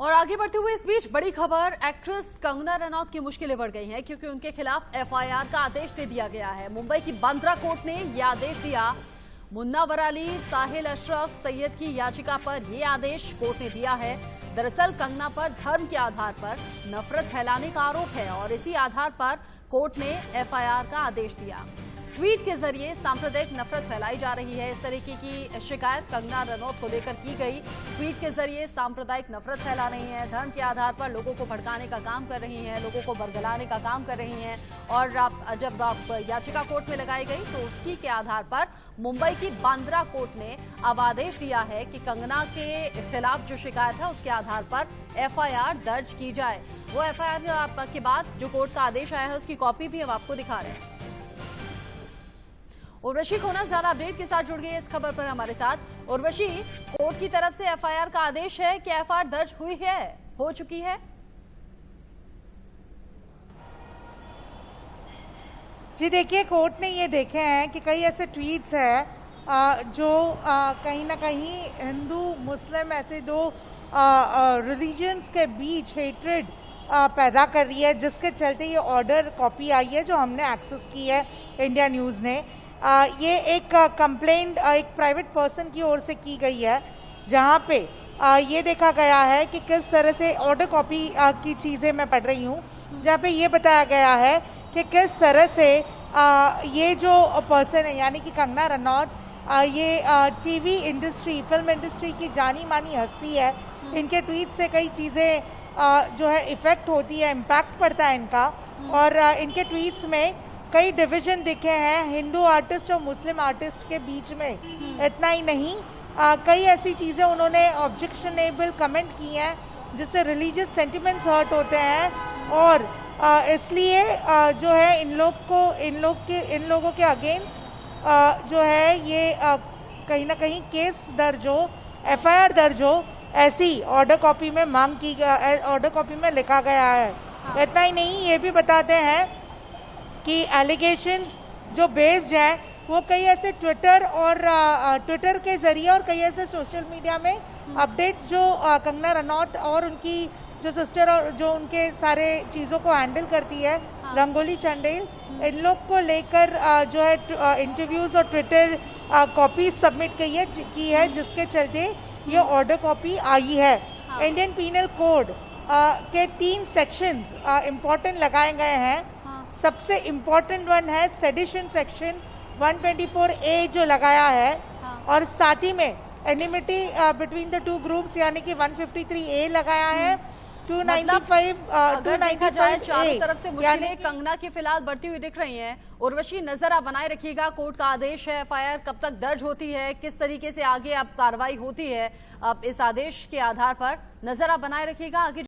और आगे बढ़ते हुए इस बीच बड़ी खबर, एक्ट्रेस कंगना रनौत की मुश्किलें बढ़ गई हैं क्योंकि उनके खिलाफ एफआईआर का आदेश दे दिया गया है। मुंबई की बांद्रा कोर्ट ने यह आदेश दिया। मुन्ना वराली, साहिल अशरफ, सैयद की याचिका पर यह आदेश कोर्ट ने दिया है। दरअसल कंगना पर धर्म के आधार पर नफरत फैलाने का आरोप है और इसी आधार पर कोर्ट ने एफआईआर का आदेश दिया। ट्वीट के जरिए सांप्रदायिक नफरत फैलाई जा रही है। इस तरीके की शिकायत कंगना रनौत को लेकर की गई। ट्वीट के जरिए सांप्रदायिक नफरत फैला रही हैं, धर्म के आधार पर लोगों को भड़काने का काम कर रही हैं, लोगों को बरगलाने का काम कर रही हैं। और जब याचिका कोर्ट में लगाई गई तो उसी के आधार पर मुंबई की बांद्रा कोर्ट ने अब आदेश दिया है कि कंगना के खिलाफ जो शिकायत है उसके आधार पर एफआईआर दर्ज की जाए। वो एफआईआर के बाद जो कोर्ट का आदेश आया है उसकी कॉपी भी हम आपको दिखा रहे हैं। उर्वशी खोना ज्यादा अपडेट के साथ जुड़ गई है इस खबर पर हमारे साथ। उर्वशी, कोर्ट की तरफ से एफआईआर का आदेश है कि एफआईआर दर्ज हुई है, हो चुकी है? जी देखिए, कोर्ट ने ये देखे हैं कि कई ऐसे ट्वीट्स हैं जो कहीं ना कहीं हिंदू मुस्लिम ऐसे दो रिलीजन्स के बीच हेट्रेड पैदा कर रही है, जिसके चलते ये ऑर्डर कॉपी आई है जो हमने एक्सेस की है इंडिया न्यूज़ ने। ये एक कंप्लेंट एक प्राइवेट पर्सन की ओर से की गई है, जहां पे ये देखा गया है कि किस तरह से ऑर्डर कॉपी की चीज़ें मैं पढ़ रही हूँ, जहाँ पे ये बताया गया है कि किस तरह से ये जो पर्सन है यानी कि कंगना रनौत, ये टीवी इंडस्ट्री, फिल्म इंडस्ट्री की जानी मानी हस्ती है। इनके ट्वीट से कई चीज़ें जो है इफेक्ट होती है, इम्पैक्ट पड़ता है इनका। और इनके ट्वीट्स में कई डिवीजन दिखे हैं हिंदू आर्टिस्ट और मुस्लिम आर्टिस्ट के बीच में। इतना ही नहीं, कई ऐसी चीज़ें उन्होंने ऑब्जेक्शनेबल कमेंट की हैं जिससे रिलीजियस सेंटिमेंट्स हर्ट होते हैं। और इसलिए जो है इन लोगों के अगेंस्ट जो है ये कहीं ना कहीं केस दर्ज हो, एफआईआर दर्ज हो, ऐसी ऑर्डर कॉपी में मांग की, ऑर्डर कॉपी में लिखा गया है। इतना ही नहीं, ये भी बताते हैं कि एलिगेशंस जो बेस्ड हैं वो कई ऐसे ट्विटर के जरिए और कई ऐसे सोशल मीडिया में अपडेट्स जो कंगना रनौत और उनकी जो सिस्टर और जो उनके सारे चीज़ों को हैंडल करती है, रंगोली चंडेल, इन लोग को लेकर जो है इंटरव्यूज और ट्विटर कॉपीज सबमिट की है जिसके चलते ये ऑर्डर कॉपी आई है। इंडियन पीनल कोड के 3 सेक्शंस इम्पोर्टेंट लगाए गए हैं। सबसे इम्पोर्टेंट वन है सेडिशन सेक्शन 124A जो लगाया है। और साथ ही में enmity between the two groups यानी कि 153A लगाया है। 295 चारों तरफ से मुश्किलें कंगना की फिलहाल बढ़ती हुई दिख रही हैं। उर्वशी, नजर आप बनाए रखिएगा, कोर्ट का आदेश है, एफआईआर कब तक दर्ज होती है, किस तरीके से आगे अब कार्रवाई होती है, अब इस आदेश के आधार पर नजर आप बनाए रखिएगा। आगे